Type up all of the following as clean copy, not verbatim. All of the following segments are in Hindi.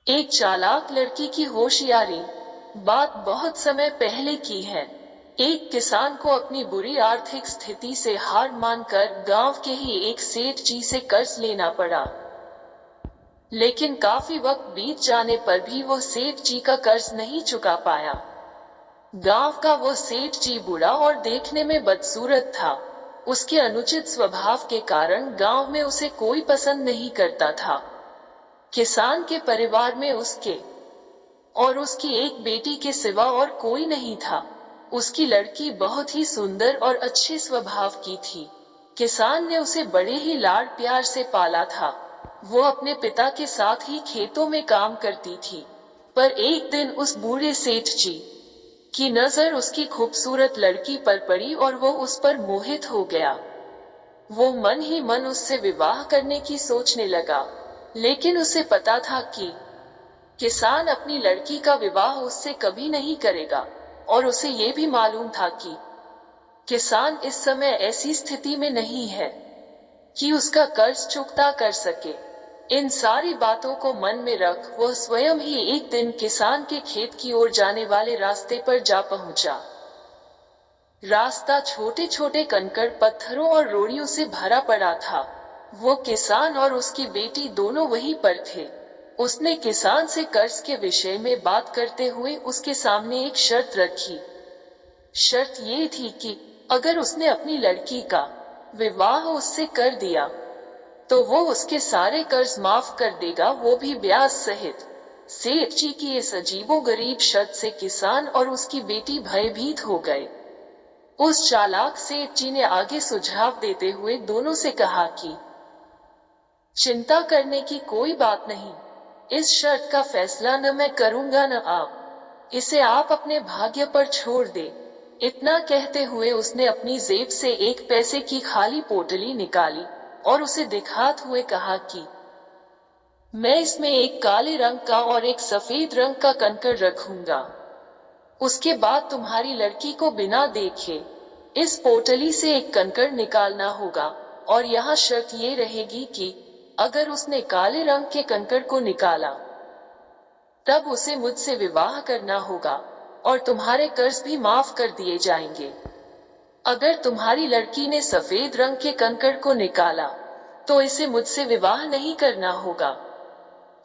एक चालाक लड़की की होशियारी। बात बहुत समय पहले की है। एक किसान को अपनी बुरी आर्थिक स्थिति से हार मानकर गांव के ही एक सेठ जी से कर्ज लेना पड़ा। लेकिन काफी वक्त बीत जाने पर भी वो सेठ जी का कर्ज नहीं चुका पाया। गांव का वो सेठ जी बुरा और देखने में बदसूरत था। उसके अनुचित स्वभाव के कारण गांव में उसे कोई पसंद नहीं करता था। किसान के परिवार में उसके और उसकी एक बेटी के सिवा और कोई नहीं था। उसकी लड़की बहुत ही सुंदर और अच्छे स्वभाव की थी। किसान ने उसे बड़े ही लाड प्यार से पाला था। वो अपने पिता के साथ ही खेतों में काम करती थी। पर एक दिन उस बूढ़े सेठ जी की नजर उसकी खूबसूरत लड़की पर पड़ी और वो उस पर मोहित हो गया। वो मन ही मन उससे विवाह करने की सोचने लगा। लेकिन उसे पता था कि किसान अपनी लड़की का विवाह उससे कभी नहीं करेगा, और उसे ये भी मालूम था कि किसान इस समय ऐसी स्थिति में नहीं है कि उसका कर्ज चुकता कर सके। इन सारी बातों को मन में रख वह स्वयं ही एक दिन किसान के खेत की ओर जाने वाले रास्ते पर जा पहुंचा। रास्ता छोटे छोटे कंकड़ पत्थरों और रोड़ियों से भरा पड़ा था। वो किसान और उसकी बेटी दोनों वहीं पर थे। उसने किसान से कर्ज के विषय में बात करते हुए उसके सामने एक शर्त रखी। शर्त ये थी कि अगर उसने अपनी लड़की का विवाह उससे कर दिया तो वो उसके सारे कर्ज माफ कर देगा, वो भी ब्याज सहित। सेठ जी की इस अजीबोगरीब शर्त से किसान और उसकी बेटी भयभीत हो गए। उस चालाक सेठ जी ने आगे सुझाव देते हुए दोनों से कहा कि चिंता करने की कोई बात नहीं। इस शर्त का फैसला न मैं करूंगा न आप। इसे आप अपने भाग्य पर छोड़ दे। इतना कहते हुए उसने अपनी जेब से एक पैसे की खाली पोटली निकाली और उसे दिखाते हुए कहा कि मैं इसमें एक काले रंग का और एक सफेद रंग का कंकड़ रखूंगा। उसके बाद तुम्हारी लड़की को बिना देखे इस पोटली से एक कंकड़ निकालना होगा, और यहाँ शर्त ये रहेगी कि अगर उसने काले रंग के कंकड़ को निकाला तब उसे मुझसे विवाह करना होगा और तुम्हारे कर्ज भी माफ कर दिए जाएंगे। अगर तुम्हारी लड़की ने सफेद रंग के कंकड़ को निकाला तो इसे मुझसे विवाह नहीं करना होगा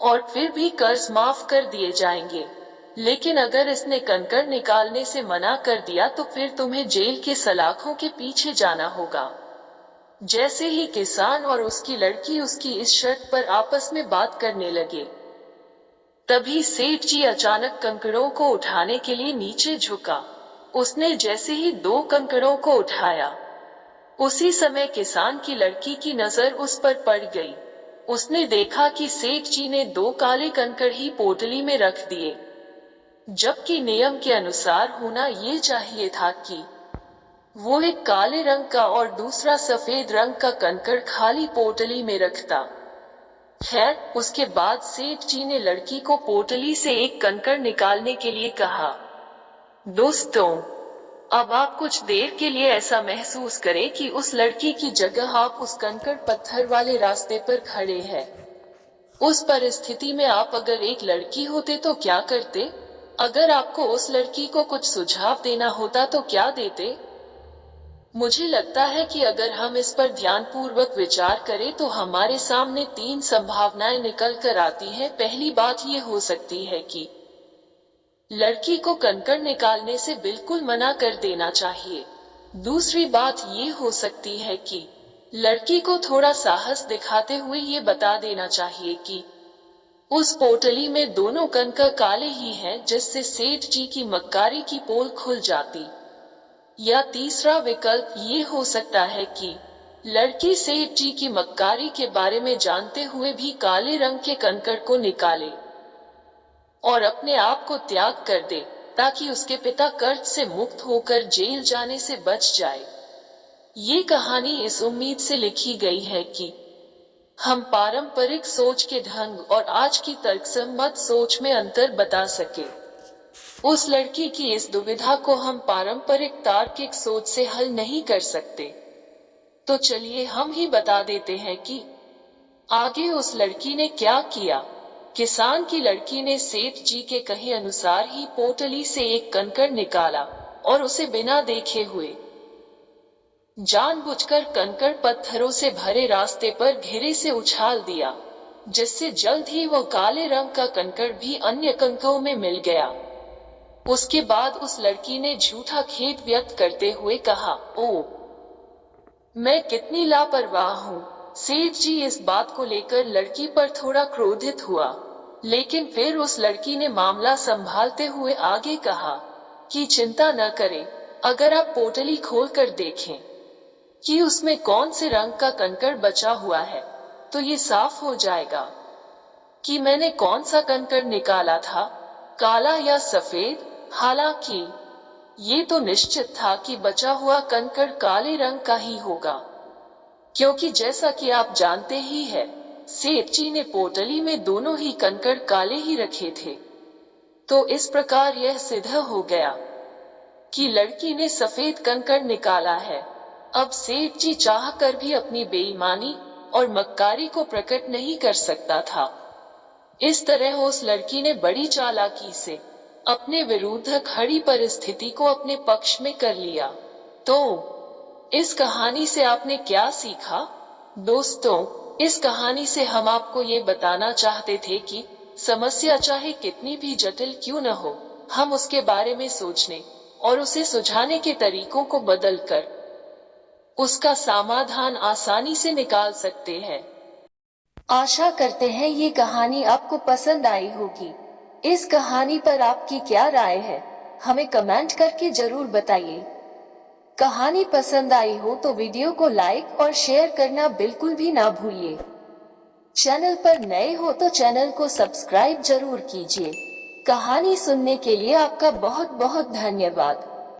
और फिर भी कर्ज माफ कर दिए जाएंगे। लेकिन अगर इसने कंकड़ निकालने से मना कर दिया तो फिर तुम्हें जेल के सलाखों के पीछे जाना होगा। जैसे ही किसान और उसकी लड़की उसकी इस शर्त पर आपस में बात करने लगे, तभी सेठ जी अचानक कंकड़ों को उठाने के लिए नीचे झुका। उसने जैसे ही 2 कंकड़ों को उठाया, उसी समय किसान की लड़की की नजर उस पर पड़ गई। उसने देखा कि सेठ जी ने 2 काले कंकड़ ही पोटली में रख दिए, जबकि नियम के अनुसार होना ये चाहिए था कि वो एक काले रंग का और दूसरा सफेद रंग का कंकड़ खाली पोटली में रखता। खैर, उसके बाद सेठ जी ने लड़की को पोटली से एक कंकड़ निकालने के लिए कहा। दोस्तों, अब आप कुछ देर के लिए ऐसा महसूस करें कि उस लड़की की जगह आप उस कंकड़ पत्थर वाले रास्ते पर खड़े हैं। उस परिस्थिति में आप अगर एक लड़की होते तो क्या करते? अगर आपको उस लड़की को कुछ सुझाव देना होता तो क्या देते? मुझे लगता है कि अगर हम इस पर ध्यानपूर्वक विचार करें तो हमारे सामने 3 संभावनाएं निकल कर आती हैं। पहली बात ये हो सकती है कि लड़की को कंकड़ निकालने से बिल्कुल मना कर देना चाहिए। दूसरी बात ये हो सकती है कि लड़की को थोड़ा साहस दिखाते हुए ये बता देना चाहिए कि उस पोटली में दोनों कंकड़ काले ही हैं, जिससे सेठ जी की मक्कारी की पोल खुल जाती। या तीसरा विकल्प ये हो सकता है कि लड़की सेठ जी की मक्कारी के बारे में जानते हुए भी काले रंग के कंकड़ को निकाले और अपने आप को त्याग कर दे, ताकि उसके पिता कर्ज से मुक्त होकर जेल जाने से बच जाए। ये कहानी इस उम्मीद से लिखी गई है कि हम पारंपरिक सोच के ढंग और आज की तर्कसम्मत सोच में अंतर बता सके। उस लड़की की इस दुविधा को हम पारंपरिक तार्किक सोच से हल नहीं कर सकते, तो चलिए हम ही बता देते हैं कि आगे उस लड़की ने क्या किया। किसान की लड़की ने सेठ जी के कहे अनुसार ही पोटली से एक कंकड़ निकाला और उसे बिना देखे हुए जानबूझकर कंकड़ पत्थरों से भरे रास्ते पर घेरे से उछाल दिया, जिससे जल्द ही वो काले रंग का कंकड़ भी अन्य कंकड़ों में मिल गया। उसके बाद उस लड़की ने झूठा खेद व्यक्त करते हुए कहा, ओ, मैं कितनी लापरवाह हूँ। सेठ जी इस बात को लेकर लड़की पर थोड़ा क्रोधित हुआ, लेकिन फिर उस लड़की ने मामला संभालते हुए आगे कहा कि चिंता न करें, अगर आप पोटली खोलकर देखें कि उसमें कौन से रंग का कंकड़ बचा हुआ है, तो ये साफ हो जाएगा कि मैंने कौन सा कंकड़ निकाला था, काला या सफेद। हालांकि ये तो निश्चित था कि बचा हुआ कंकड़ काले रंग का ही होगा, क्योंकि जैसा कि आप जानते ही हैं, सेठ जी ने पोटली में दोनों ही कंकड़ काले ही रखे थे। तो इस प्रकार यह सिद्ध हो गया कि लड़की ने सफेद कंकड़ निकाला है। अब सेठ जी चाहकर भी अपनी बेईमानी और मक्कारी को प्रकट नहीं कर सकता था। इस तरह उस लड़की ने बड़ी चालाकी से अपने विरुद्ध खड़ी परिस्थिति को अपने पक्ष में कर लिया। तो इस कहानी से आपने क्या सीखा? दोस्तों, इस कहानी से हम आपको ये बताना चाहते थे कि समस्या चाहे कितनी भी जटिल क्यों न हो, हम उसके बारे में सोचने और उसे सुलझाने के तरीकों को बदलकर उसका समाधान आसानी से निकाल सकते हैं। आशा करते हैं ये कहानी आपको पसंद आई होगी। इस कहानी पर आपकी क्या राय है, हमें कमेंट करके जरूर बताइए। कहानी पसंद आई हो तो वीडियो को लाइक और शेयर करना बिल्कुल भी ना भूलिए। चैनल पर नए हो तो चैनल को सब्सक्राइब जरूर कीजिए। कहानी सुनने के लिए आपका बहुत बहुत धन्यवाद।